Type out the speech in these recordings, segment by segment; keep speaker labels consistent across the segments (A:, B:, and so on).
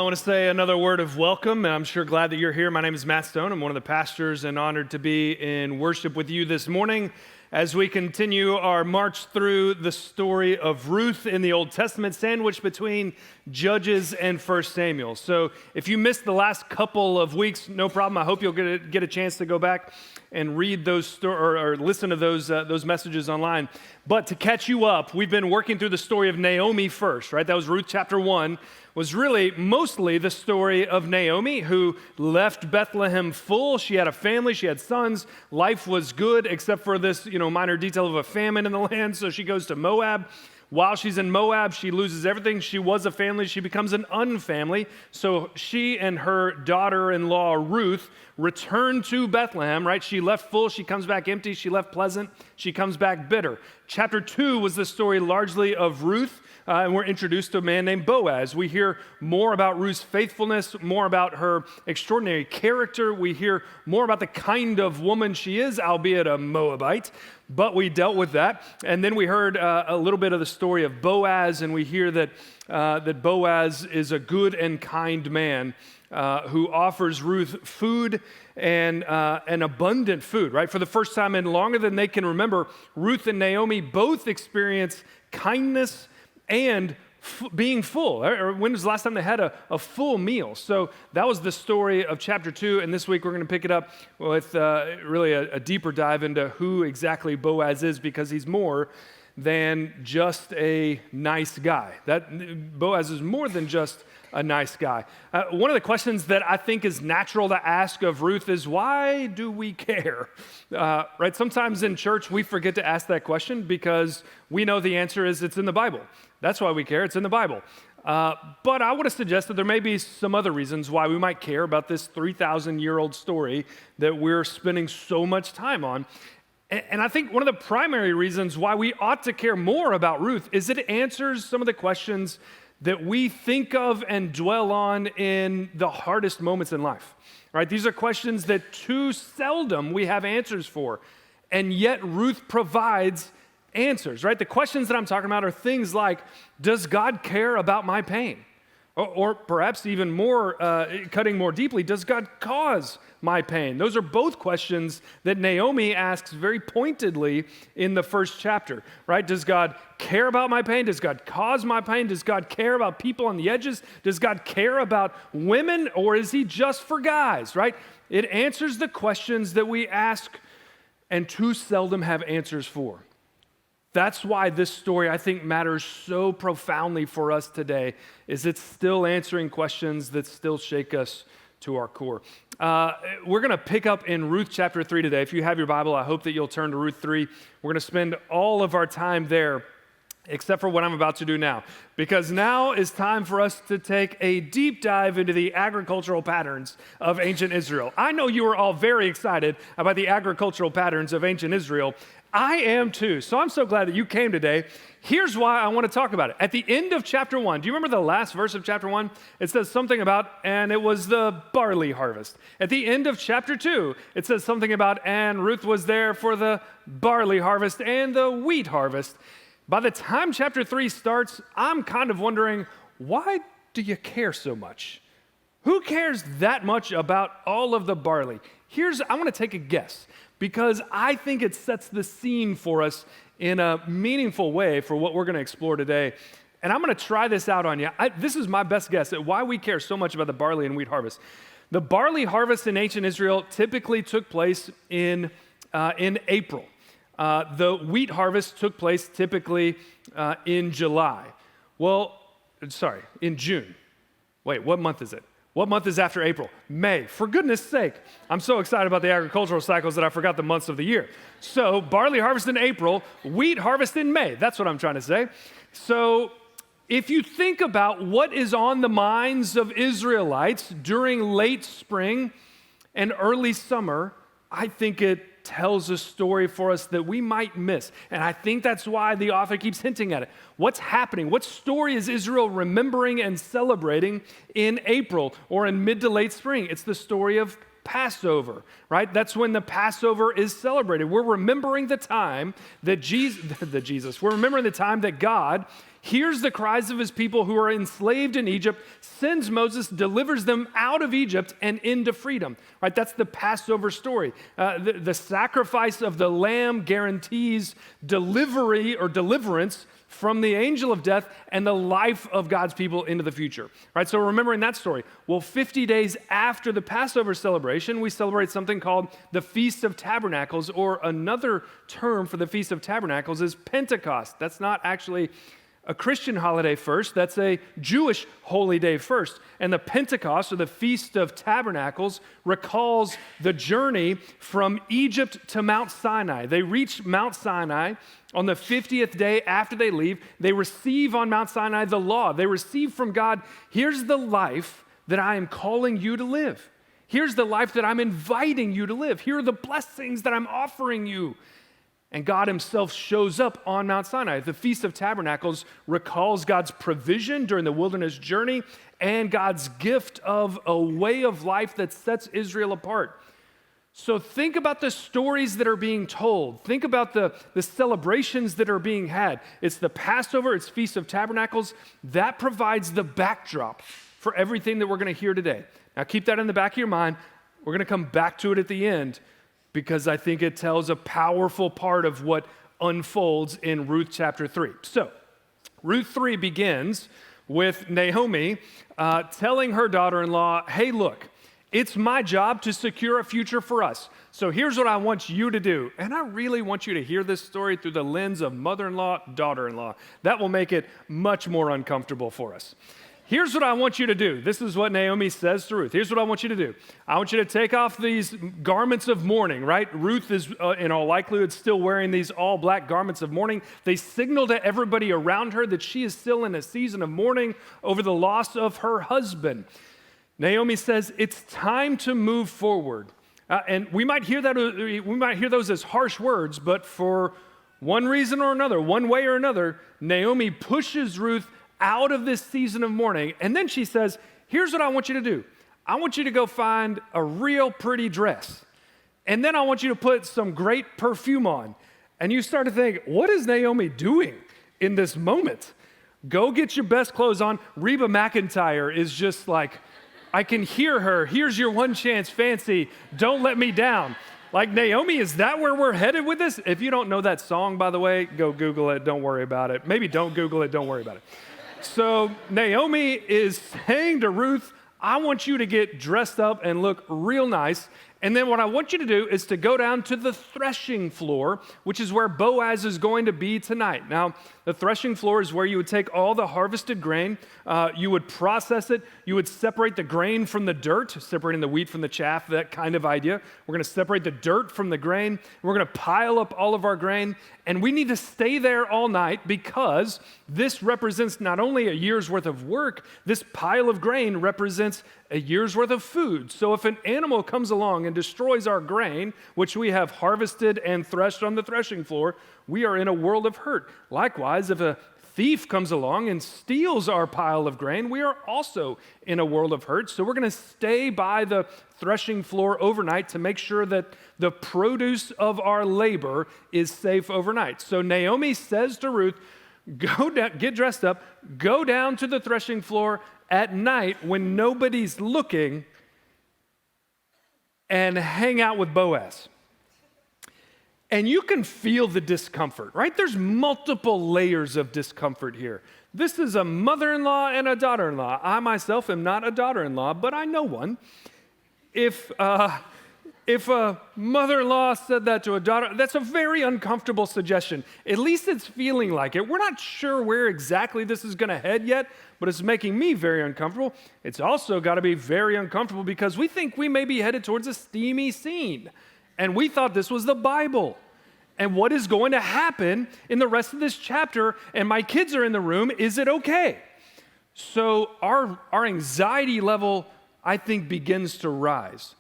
A: want to say another word of welcome, and I'm sure glad that you're here. My name is Matt Stone. I'm one of the pastors and honored to be in worship with you this morning as we continue our march through the story of Ruth in the Old Testament, sandwiched between Judges and 1 Samuel. So if you missed the last couple of weeks, no problem. I hope you'll get a chance to go back and read those or listen to those messages online. But to catch you up, we've been working through the story of Naomi first, right? That was Ruth chapter 1. Was really mostly the story of Naomi, who left Bethlehem full. She had a family, she had sons. Life was good, except for this, minor detail of a famine in the land. So she goes to Moab. While she's in Moab, she loses everything. She was a family. She becomes an unfamily. So she and her daughter-in-law, Ruth, return to Bethlehem, right? She left full. She comes back empty. She left pleasant. She comes back bitter. Chapter 2 was the story largely of Ruth, and we're introduced to a man named Boaz. We hear more about Ruth's faithfulness, more about her extraordinary character. We hear more about the kind of woman she is, albeit a Moabite. But we dealt with that. And then we heard a little bit of the story of Boaz, and we hear that Boaz is a good and kind man who offers Ruth food and abundant food, right? For the first time in longer than they can remember, Ruth and Naomi both experience kindness and being full. Or when was the last time they had a full meal? So that was the story of chapter 2, and this week we're going to pick it up with really a deeper dive into who exactly Boaz is, because he's more than just a nice guy. Boaz is more than just a nice guy. One of the questions that I think is natural to ask of Ruth is, why do we care? Right? Sometimes in church we forget to ask that question because we know the answer is it's in the Bible. That's why we care. It's in the Bible. But I want to suggest that there may be some other reasons why we might care about this 3,000-year-old story that we're spending so much time on. And I think one of the primary reasons why we ought to care more about Ruth is it answers some of the questions that we think of and dwell on in the hardest moments in life, right? These are questions that too seldom we have answers for, and yet Ruth provides answers, right? The questions that I'm talking about are things like, does God care about my pain? Or perhaps even more, cutting more deeply, does God cause my pain? Those are both questions that Naomi asks very pointedly in the first chapter, right? Does God care about my pain? Does God cause my pain? Does God care about people on the edges? Does God care about women, or is he just for guys, right? It answers the questions that we ask and too seldom have answers for. That's why this story, I think, matters so profoundly for us today, is it's still answering questions that still shake us to our core. We're going to pick up in Ruth chapter 3 today. If you have your Bible, I hope that you'll turn to Ruth 3. We're going to spend all of our time there, except for what I'm about to do now, because now is time for us to take a deep dive into the agricultural patterns of ancient Israel. I know you are all very excited about the agricultural patterns of ancient Israel. I am too. So I'm so glad that you came today. Here's why I want to talk about it. At the end of chapter 1, do you remember the last verse of chapter 1? It says something about, and it was the barley harvest. At the end of chapter 2, it says something about, and Ruth was there for the barley harvest and the wheat harvest. By the time chapter 3 starts, I'm kind of wondering, why do you care so much? Who cares that much about all of the barley? I want to take a guess, because I think it sets the scene for us in a meaningful way for what we're going to explore today. And I'm going to try this out on you. This is my best guess at why we care so much about the barley and wheat harvest. The barley harvest in ancient Israel typically took place in April. The wheat harvest took place typically in July. In June. Wait, what month is it? What month is after April? May. For goodness sake. I'm so excited about the agricultural cycles that I forgot the months of the year. So barley harvest in April, wheat harvest in May. That's what I'm trying to say. So if you think about what is on the minds of Israelites during late spring and early summer, I think it tells a story for us that we might miss. And I think that's why the author keeps hinting at it. What's happening? What story is Israel remembering and celebrating in April or in mid to late spring? It's the story of Passover, right? That's when the Passover is celebrated. We're remembering the time that we're remembering the time that God hears the cries of his people who are enslaved in Egypt, sends Moses, delivers them out of Egypt and into freedom, right? That's the Passover story. The sacrifice of the lamb guarantees delivery or deliverance from the angel of death and the life of God's people into the future, right? So remembering that story. Well, 50 days after the Passover celebration, we celebrate something called the Feast of Tabernacles, or another term for the Feast of Tabernacles is Pentecost. That's not actually a Christian holiday first, that's a Jewish holy day first. And the Pentecost, or the Feast of Tabernacles, recalls the journey from Egypt to Mount Sinai. They reach Mount Sinai on the 50th day after they leave. They receive on Mount Sinai the law. They receive from God, here's the life that I am calling you to live. Here's the life that I'm inviting you to live. Here are the blessings that I'm offering you. And God himself shows up on Mount Sinai. The Feast of Tabernacles recalls God's provision during the wilderness journey and God's gift of a way of life that sets Israel apart. So think about the stories that are being told. Think about the celebrations that are being had. It's the Passover, it's Feast of Tabernacles. That provides the backdrop for everything that we're going to hear today. Now keep that in the back of your mind. We're going to come back to it at the end, because I think it tells a powerful part of what unfolds in Ruth chapter 3. So, Ruth 3 begins with Naomi telling her daughter-in-law, hey, look, it's my job to secure a future for us. So here's what I want you to do. And I really want you to hear this story through the lens of mother-in-law, daughter-in-law. That will make it much more uncomfortable for us. Here's what I want you to do. This is what Naomi says to Ruth. Here's what I want you to do. I want you to take off these garments of mourning, right? Ruth is, in all likelihood, still wearing these all black garments of mourning. They signal to everybody around her that she is still in a season of mourning over the loss of her husband. Naomi says, it's time to move forward. And we might hear those as harsh words, but for one reason or another, one way or another, Naomi pushes Ruth out of this season of mourning. And then she says, here's what I want you to do. I want you to go find a real pretty dress. And then I want you to put some great perfume on. And you start to think, what is Naomi doing in this moment? Go get your best clothes on. Reba McEntire is just like, I can hear her. Here's your one chance, fancy. Don't let me down. Like, Naomi, is that where we're headed with this? If you don't know that song, by the way, go Google it. Don't worry about it. Maybe don't Google it. Don't worry about it. So Naomi is saying to Ruth, I want you to get dressed up and look real nice. And then what I want you to do is to go down to the threshing floor, which is where Boaz is going to be tonight. Now, the threshing floor is where you would take all the harvested grain, you would process it, you would separate the grain from the dirt, separating the wheat from the chaff, that kind of idea. We're going to separate the dirt from the grain. We're going to pile up all of our grain, and we need to stay there all night because this represents not only a year's worth of work, this pile of grain represents a year's worth of food. So if an animal comes along and destroys our grain, which we have harvested and threshed on the threshing floor, we are in a world of hurt. Likewise, if a thief comes along and steals our pile of grain, we are also in a world of hurt. So we're going to stay by the threshing floor overnight to make sure that the produce of our labor is safe overnight. So Naomi says to Ruth, go down, get dressed up, go down to the threshing floor at night when nobody's looking and hang out with Boaz. And you can feel the discomfort, right? There's multiple layers of discomfort here. This is a mother-in-law and a daughter-in-law. I myself am not a daughter-in-law, but I know one. If a mother-in-law said that to a daughter, that's a very uncomfortable suggestion. At least it's feeling like it. We're not sure where exactly this is going to head yet, but it's making me very uncomfortable. It's also got to be very uncomfortable because we think we may be headed towards a steamy scene. And we thought this was the Bible. And what is going to happen in the rest of this chapter, and my kids are in the room, is it okay? So our anxiety level, I think, begins to rise.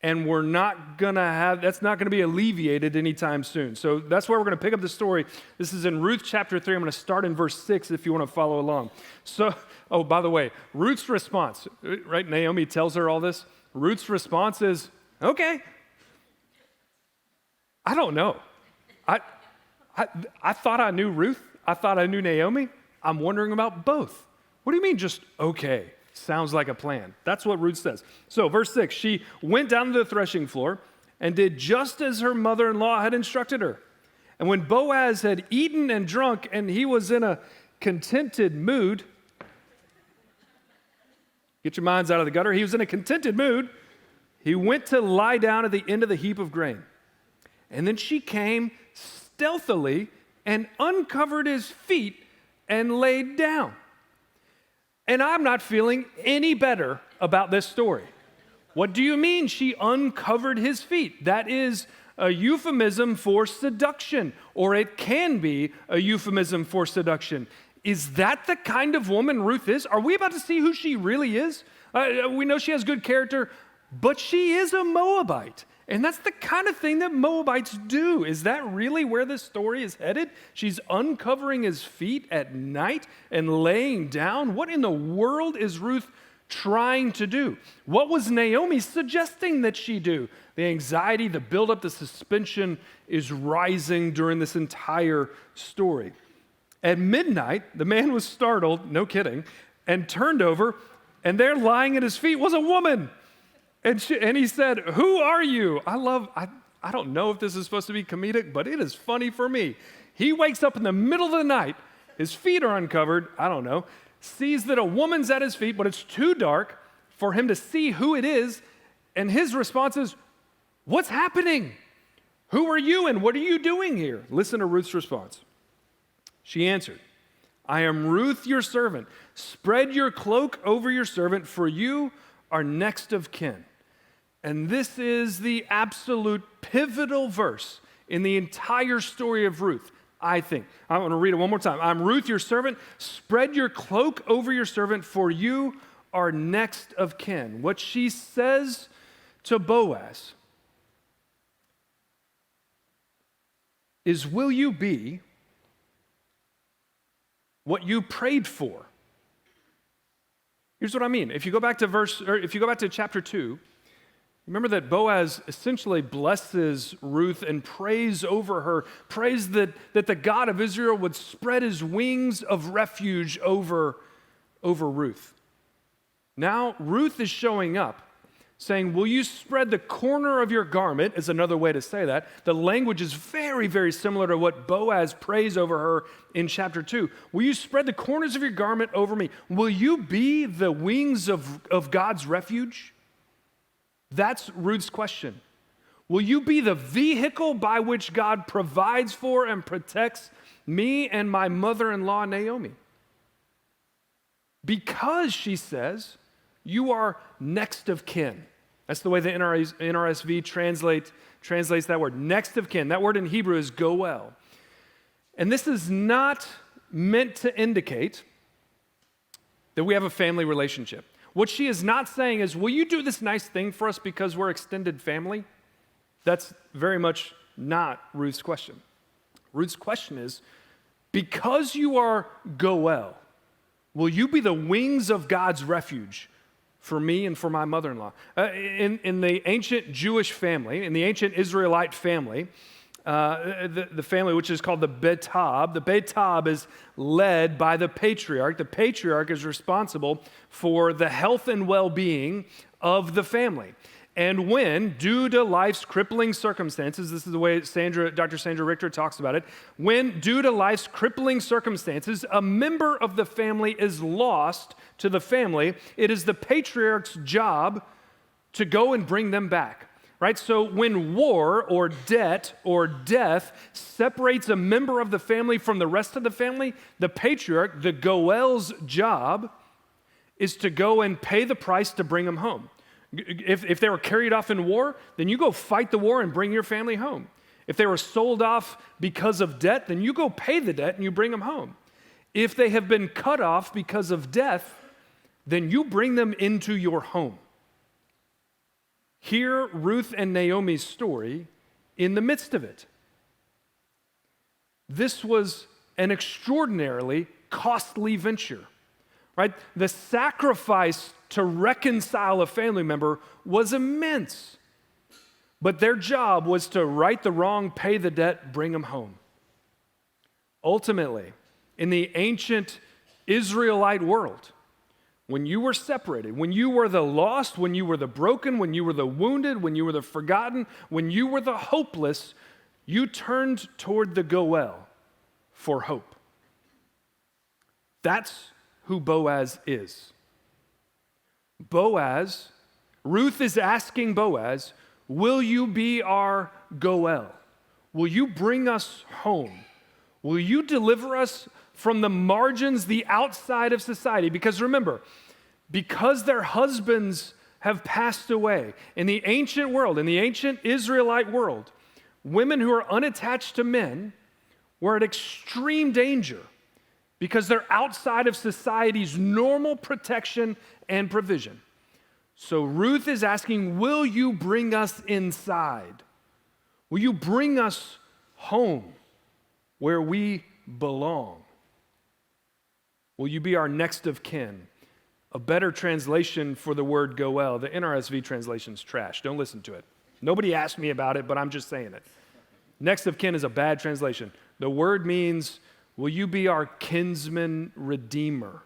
A: And that's not going to be alleviated anytime soon. So that's where we're going to pick up the story. This is in Ruth chapter 3. I'm going to start in verse 6 if you want to follow along. So Oh, by the way, Ruth's response, right? Naomi tells her all this. Ruth's response is, okay. I don't know. I thought I knew Ruth. I thought I knew Naomi. I'm wondering about both. What do you mean just okay? Sounds like a plan. That's what Ruth says. So verse 6, she went down to the threshing floor and did just as her mother-in-law had instructed her. And when Boaz had eaten and drunk and he was in a contented mood, get your minds out of the gutter, he was in a contented mood, he went to lie down at the end of the heap of grain. And then she came stealthily and uncovered his feet and laid down. And I'm not feeling any better about this story. What do you mean she uncovered his feet? That is a euphemism for seduction, or it can be a euphemism for seduction. Is that the kind of woman Ruth is? Are we about to see who she really is? We know she has good character, but she is a Moabite. And that's the kind of thing that Moabites do. Is that really where this story is headed? She's uncovering his feet at night and laying down. What in the world is Ruth trying to do? What was Naomi suggesting that she do? The anxiety, the buildup, the suspension is rising during this entire story. At midnight, the man was startled, no kidding, and turned over, and there lying at his feet was a woman. And he said, "Who are you?" I don't know if this is supposed to be comedic, but it is funny for me. He wakes up in the middle of the night, his feet are uncovered, I don't know, sees that a woman's at his feet, but it's too dark for him to see who it is, and his response is, "What's happening? Who are you and what are you doing here?" Listen to Ruth's response. She answered, "I am Ruth, your servant. Spread your cloak over your servant, for you are next of kin." And this is the absolute pivotal verse in the entire story of Ruth, I think. I want to read it one more time. I'm Ruth, your servant. Spread your cloak over your servant, for you are next of kin. What she says to Boaz is, will you be what you prayed for? Here's what I mean. If you go back to chapter 2, remember that Boaz essentially blesses Ruth and prays over her, prays that the God of Israel would spread his wings of refuge over Ruth. Now, Ruth is showing up saying, will you spread the corner of your garment, is another way to say that. The language is very, very similar to what Boaz prays over her in chapter 2. Will you spread the corners of your garment over me? Will you be the wings of God's refuge? That's Ruth's question. Will you be the vehicle by which God provides for and protects me and my mother-in-law, Naomi? Because, she says, you are next of kin. That's the way the NRSV translates that word, next of kin. That word in Hebrew is goel. And this is not meant to indicate that we have a family relationship. What she is not saying is, will you do this nice thing for us because we're extended family? That's very much not Ruth's question. Ruth's question is, because you are goel, will you be the wings of God's refuge for me and for my mother-in-law? In the ancient Jewish family, in the ancient Israelite family, the family which is called the Betab is led by the patriarch. The patriarch is responsible for the health and well-being of the family. And when, due to life's crippling circumstances, this is the way Dr. Sandra Richter talks about it, when, due to life's crippling circumstances, a member of the family is lost to the family, it is the patriarch's job to go and bring them back. Right? So when war or debt or death separates a member of the family from the rest of the family, the patriarch, the goel's job, is to go and pay the price to bring them home. If they were carried off in war, then you go fight the war and bring your family home. If they were sold off because of debt, then you go pay the debt and you bring them home. If they have been cut off because of death, then you bring them into your home. Hear Ruth and Naomi's story in the midst of it. This was an extraordinarily costly venture. right? The sacrifice to reconcile a family member was immense. But their job was to right the wrong, pay the debt, bring them home. Ultimately, in the ancient Israelite world, when you were separated, when you were the lost, when you were the broken, when you were the wounded, when you were the forgotten, when you were the hopeless, you turned toward the Goel for hope. That's who Boaz is. Ruth is asking Boaz, will you be our Goel? Will you bring us home? Will you deliver us from the margins, the outside of society? Because remember, because their husbands have passed away, in the ancient world, in the ancient Israelite world, women who are unattached to men were at extreme danger because they're outside of society's normal protection and provision. So Ruth is asking, will you bring us inside? Will you bring us home where we belong? Will you be our next of kin? A better translation for the word goel, the NRSV translation's trash. Don't listen to it. Nobody asked me about it, but I'm just saying it. Next of kin is a bad translation. The word means, will you be our kinsman redeemer?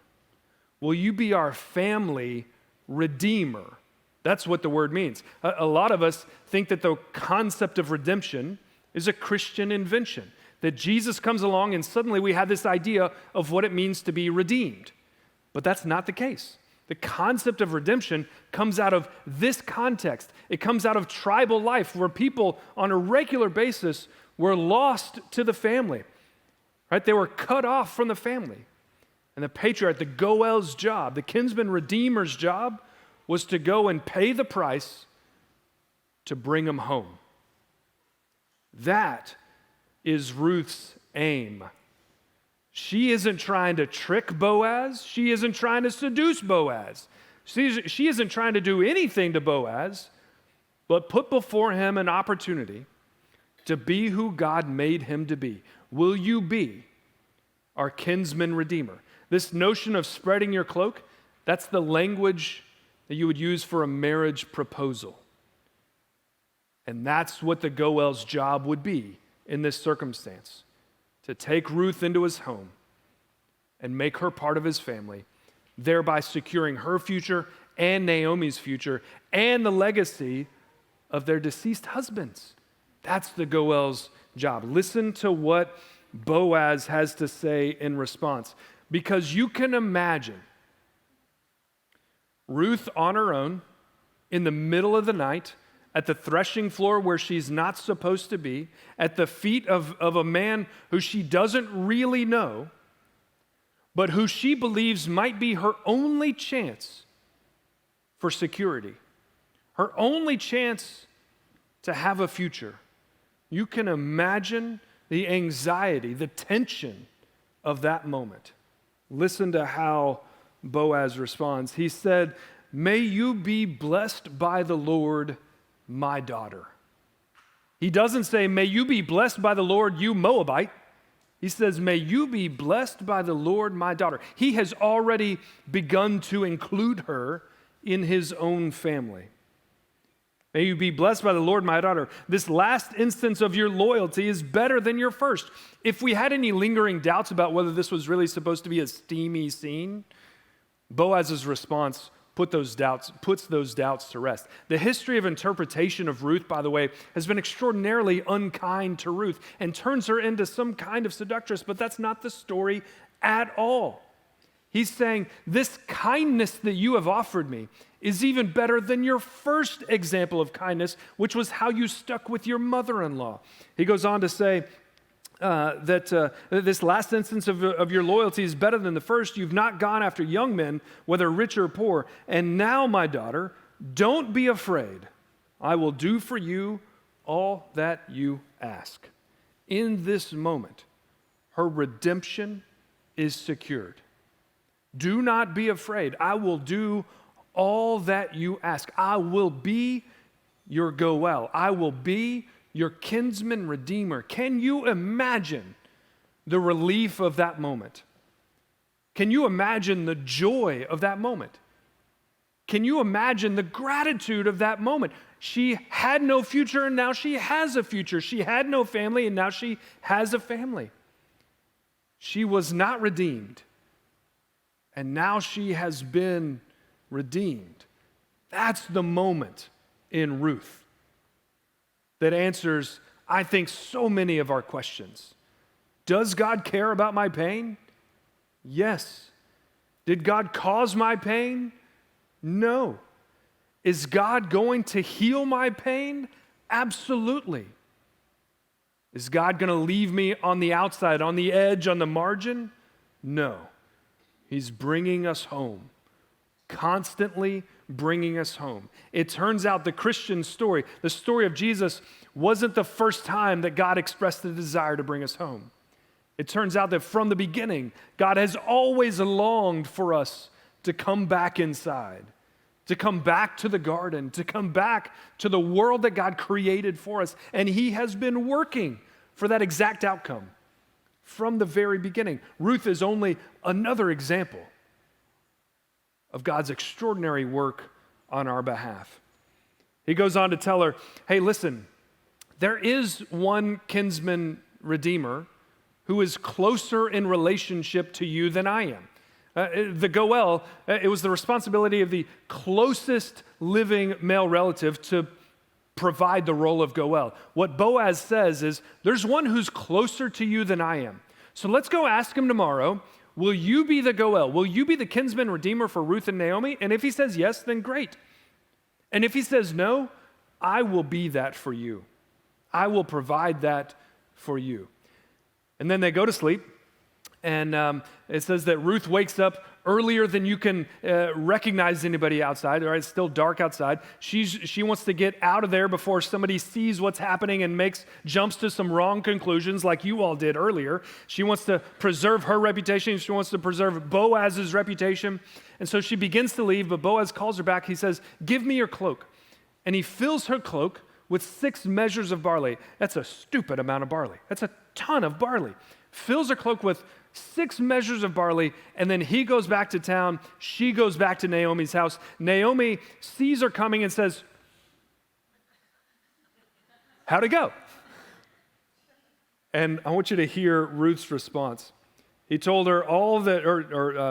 A: Will you be our family redeemer? That's what the word means. A lot of us think that the concept of redemption is a Christian invention, that Jesus comes along and suddenly we have this idea of what it means to be redeemed. But that's not the case. The concept of redemption comes out of this context. It comes out of tribal life where people on a regular basis were lost to the family, right? They were cut off from the family. And the patriarch, the Goel's job, the kinsman redeemer's job, was to go and pay the price to bring them home. That is Ruth's aim. She isn't trying to trick Boaz. She isn't trying to seduce Boaz. She isn't trying to do anything to Boaz, but put before him an opportunity to be who God made him to be. Will you be our kinsman redeemer? This notion of spreading your cloak, that's the language that you would use for a marriage proposal. And that's what the Goel's job would be in this circumstance, to take Ruth into his home and make her part of his family, thereby securing her future and Naomi's future and the legacy of their deceased husbands. That's the Goel's job. Listen to what Boaz has to say in response, because you can imagine Ruth on her own in the middle of the night at the threshing floor where she's not supposed to be, at the feet of a man who she doesn't really know, but who she believes might be her only chance for security, her only chance to have a future. You can imagine the anxiety, the tension of that moment. Listen to how Boaz responds. He said, "May you be blessed by the Lord, my daughter." He doesn't say, "May you be blessed by the Lord, you Moabite." He says, "May you be blessed by the Lord, my daughter." He has already begun to include her in his own family. May you be blessed by the Lord, my daughter. This last instance of your loyalty is better than your first. If we had any lingering doubts about whether this was really supposed to be a steamy scene, Boaz's response puts those doubts to rest. The history of interpretation of Ruth, by the way, has been extraordinarily unkind to Ruth and turns her into some kind of seductress, but that's not the story at all. He's saying, this kindness that you have offered me is even better than your first example of kindness, which was how you stuck with your mother-in-law. He goes on to say, that this last instance of your loyalty is better than the first. You've not gone after young men, whether rich or poor. And now, my daughter, don't be afraid. I will do for you all that you ask. In this moment, her redemption is secured. Do not be afraid. I will do all that you ask. I will be your Goel. I will be your kinsman redeemer. Can you imagine the relief of that moment? Can you imagine the joy of that moment? Can you imagine the gratitude of that moment? She had no future and now she has a future. She had no family and now she has a family. She was not redeemed and now she has been redeemed. That's the moment in Ruth that answers, I think, so many of our questions. Does God care about my pain? Yes. Did God cause my pain? No. Is God going to heal my pain? Absolutely. Is God going to leave me on the outside, on the edge, on the margin? No. He's bringing us home, constantly bringing us home. It turns out the Christian story, the story of Jesus, wasn't the first time that God expressed the desire to bring us home. It turns out that from the beginning, God has always longed for us to come back inside, to come back to the garden, to come back to the world that God created for us. And He has been working for that exact outcome from the very beginning. Ruth is only another example of God's extraordinary work on our behalf. He goes on to tell her, hey, listen, there is one kinsman redeemer who is closer in relationship to you than I am. The Goel, it was the responsibility of the closest living male relative to provide the role of Goel. What Boaz says is, there's one who's closer to you than I am. So let's go ask him tomorrow, will you be the Goel? Will you be the kinsman redeemer for Ruth and Naomi? And if he says yes, then great. And if he says no, I will be that for you. I will provide that for you. And then they go to sleep. And it says that Ruth wakes up earlier than you can recognize anybody outside. Right? It's still dark outside. She wants to get out of there before somebody sees what's happening and jumps to some wrong conclusions like you all did earlier. She wants to preserve her reputation. She wants to preserve Boaz's reputation. And so she begins to leave, but Boaz calls her back. He says, give me your cloak. And he fills her cloak with 6 measures of barley. That's a stupid amount of barley. That's a ton of barley. Fills her cloak with 6 measures of barley, and then he goes back to town. She goes back to Naomi's house. Naomi sees her coming and says, how'd it go? And I want you to hear Ruth's response. He told her all that,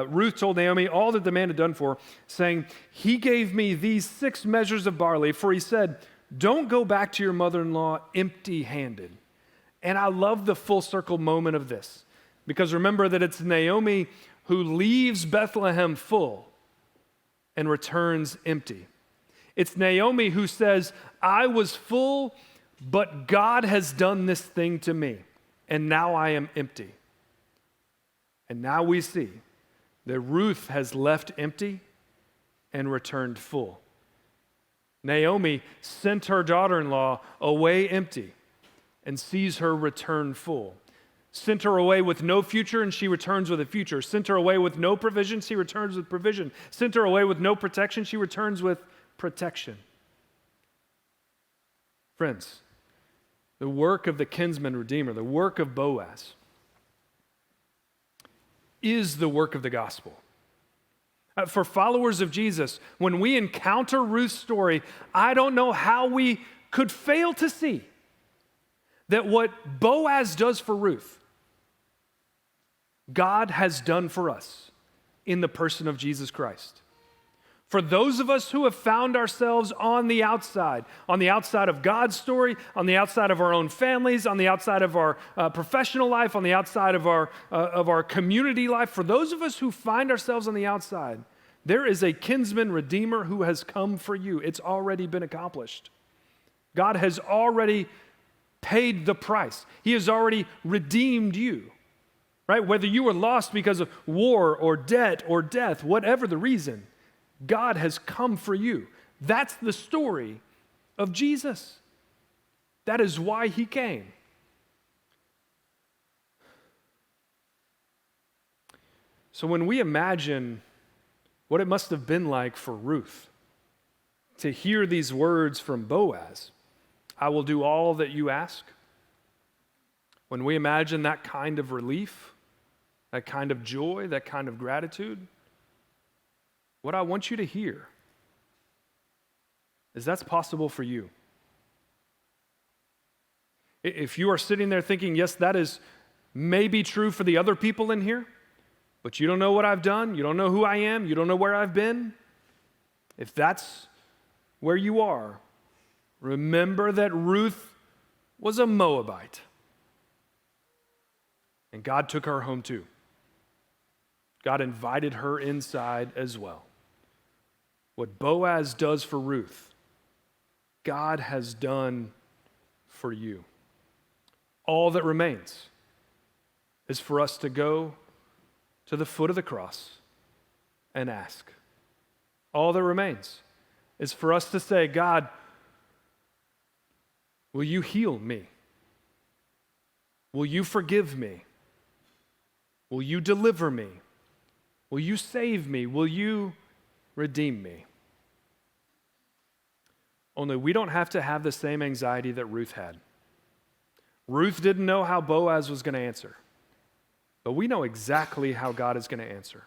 A: Ruth told Naomi all that the man had done for her, saying, he gave me these 6 measures of barley, for he said, don't go back to your mother-in-law empty-handed. And I love the full circle moment of this, because remember that it's Naomi who leaves Bethlehem full and returns empty. It's Naomi who says, I was full, but God has done this thing to me, and now I am empty. And now we see that Ruth has left empty and returned full. Naomi sent her daughter-in-law away empty and sees her return full. Sent her away with no future, and she returns with a future. Sent her away with no provision, she returns with provision. Sent her away with no protection, she returns with protection. Friends, the work of the kinsman redeemer, the work of Boaz, is the work of the gospel. For followers of Jesus, when we encounter Ruth's story, I don't know how we could fail to see that what Boaz does for Ruth, God has done for us in the person of Jesus Christ. For those of us who have found ourselves on the outside of God's story, on the outside of our own families, on the outside of our professional life, on the outside of our community life, for those of us who find ourselves on the outside, there is a kinsman redeemer who has come for you. It's already been accomplished. God has already paid the price. He has already redeemed you, right? Whether you were lost because of war or debt or death, whatever the reason, God has come for you. That's the story of Jesus. That is why he came. So when we imagine what it must have been like for Ruth to hear these words from Boaz, I will do all that you ask. When we imagine that kind of relief, that kind of joy, that kind of gratitude, what I want you to hear is that's possible for you. If you are sitting there thinking, yes, that is maybe true for the other people in here, but you don't know what I've done, you don't know who I am, you don't know where I've been, if that's where you are, remember that Ruth was a Moabite. And God took her home too. God invited her inside as well. What Boaz does for Ruth, God has done for you. All that remains is for us to go to the foot of the cross and ask. All that remains is for us to say, God, will you heal me? Will you forgive me? Will you deliver me? Will you save me? Will you redeem me? Only we don't have to have the same anxiety that Ruth had. Ruth didn't know how Boaz was going to answer, but we know exactly how God is going to answer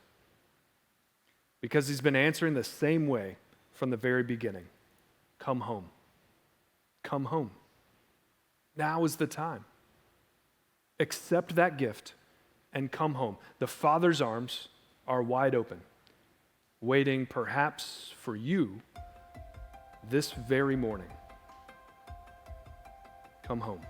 A: because he's been answering the same way from the very beginning. Come home. Come home. Now is the time. Accept that gift and come home. The Father's arms are wide open, waiting perhaps for you this very morning. Come home.